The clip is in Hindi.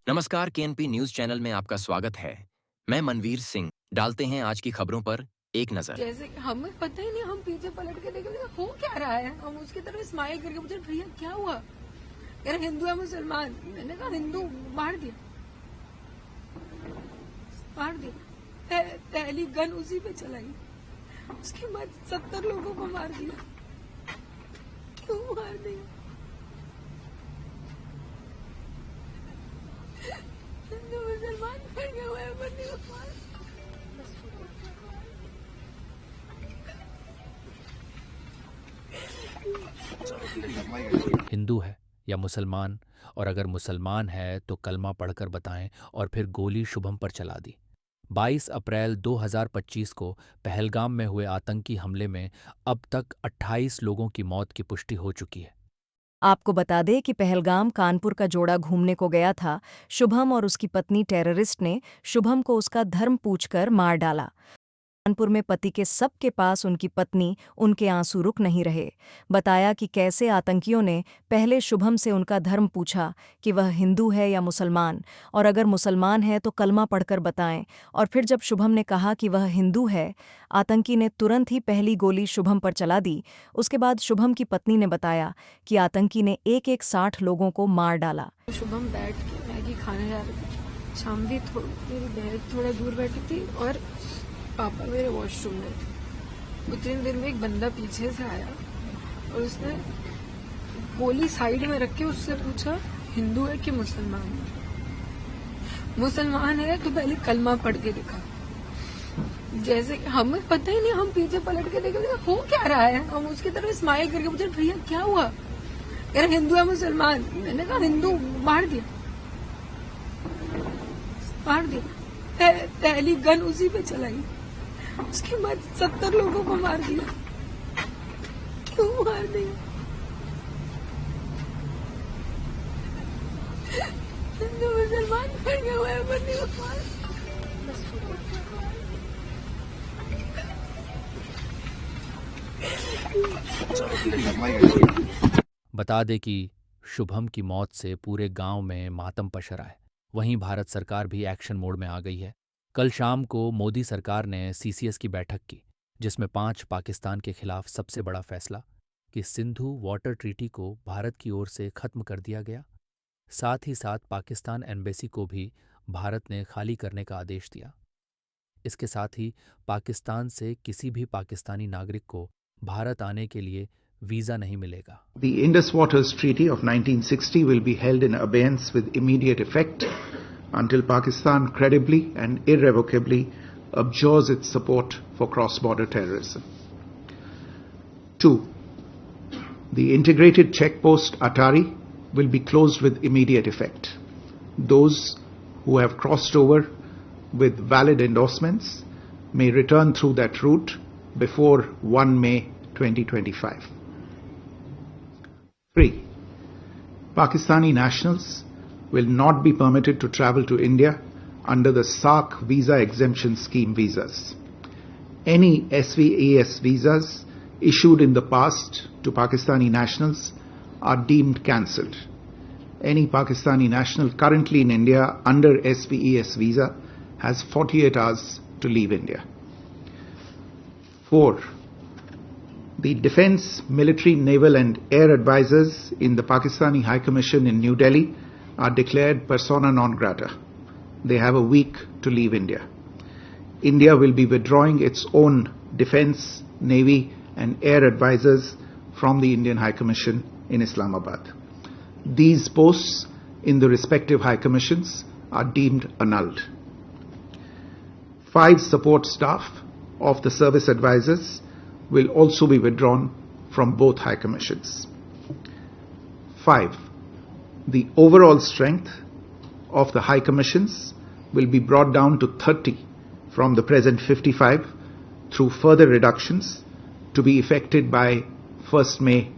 नमस्कार, केएनपी न्यूज चैनल में आपका स्वागत है। मैं मनवीर सिंह। डालते हैं आज की खबरों पर एक नजर। जैसे कि हमें पता ही नहीं, हम पीछे पलट के देखे हो क्या रहा है, हम उसकी तरफ स्माइल करके पूछे भैया क्या हुआ, यार हिंदू है मुसलमान। मैंने कहा हिंदू, मार दिया। पहली गन उसी पे चलाई, उसके बाद 70 लोगों को मार दिया। क्यों मार दिया? हिंदू मुसलमान खड़े हुए हैं, बंदी को मार। हिंदू है या मुसलमान, और अगर मुसलमान है तो कलमा पढ़कर बताएं, और फिर गोली शुभम पर चला दी। 22 अप्रैल 2025 को पहलगाम में हुए आतंकी हमले में अब तक 28 लोगों की मौत की पुष्टि हो चुकी है। आपको बता दें कि पहलगाम कानपुर का जोड़ा घूमने को गया था। शुभम और उसकी पत्नी टेररिस्ट ने शुभम को उसका धर्म पूछकर मार डाला। कानपुर में पति के सबके पास उनकी पत्नी, उनके आंसू रुक नहीं रहे। बताया कि कैसे आतंकियों ने पहले शुभम से उनका धर्म पूछा कि वह हिंदू है या मुसलमान, और अगर मुसलमान है तो कलमा पढ़कर बताएं। और फिर जब शुभम ने कहा कि वह हिंदू है, आतंकी ने तुरंत ही पहली गोली शुभम पर चला दी। उसके बाद शुभम की पत्नी ने बताया कि आतंकी ने एक 60 लोगों को मार डाला। शुभम बैठ के मैगी खाने जा रहे थे। शामदी मेरी बहन थोड़ा दूर बैठी थी और पापा मेरे वॉशरूम में थे। उतनी देर में एक बंदा पीछे से आया और उसने गोली साइड में रख के उससे पूछा हिंदू है कि मुसलमान है। मुसलमान है तो पहले कलमा पढ़ के दिखा। जैसे कि हमें पता ही नहीं, हम पीछे पलट के देखे हो क्या रहा है, हम उसकी तरफ स्माइल करके पूछे भैया क्या हुआ, यार हिंदू है मुसलमान। मैंने कहा हिंदू, मार दिया। पहली गन उसी पे चलाई, उसके बाद 70 लोगों को मार दिया। क्यों मार दिया? हिंदू मुसलमान खड़े हुए हैं, बंदी को मार। बता दें कि शुभम की मौत से पूरे गांव में मातम पसरा है। वहीं भारत सरकार भी एक्शन मोड में आ गई है। कल शाम को मोदी सरकार ने सीसीएस की बैठक की, जिसमें 5 पाकिस्तान के खिलाफ सबसे बड़ा फैसला कि सिंधु वाटर ट्रीटी को भारत की ओर से खत्म कर दिया गया। साथ ही साथ पाकिस्तान एम्बेसी को भी भारत ने खाली करने का आदेश दिया। इसके साथ ही पाकिस्तान से किसी भी पाकिस्तानी नागरिक को भारत आने के लिए वीजा नहीं मिलेगा। The Indus Waters Treaty of 1960 will be held in abeyance with immediate effect until Pakistan credibly and irrevocably abjures its support for cross-border terrorism. 2. The integrated checkpost Atari will be closed with immediate effect. Those who have crossed over with valid endorsements may return through that route before 1 May 2025. 3. Pakistani nationals will not be permitted to travel to India under the SAARC visa exemption scheme visas. Any SVES visas issued in the past to Pakistani nationals are deemed cancelled. Any Pakistani national currently in India under SVES visa has 48 hours to leave India. 4. The Defence, Military, Naval and Air Advisors in the Pakistani High Commission in New Delhi are declared persona non grata. They have a week to leave India. India will be withdrawing its own Defence, Navy and Air Advisors from the Indian High Commission in Islamabad. These posts in the respective High Commissions are deemed annulled. 5 support staff of the service advisors will also be withdrawn from both High Commissions. 5. The overall strength of the High Commissions will be brought down to 30 from the present 55 through further reductions to be effected by 1st May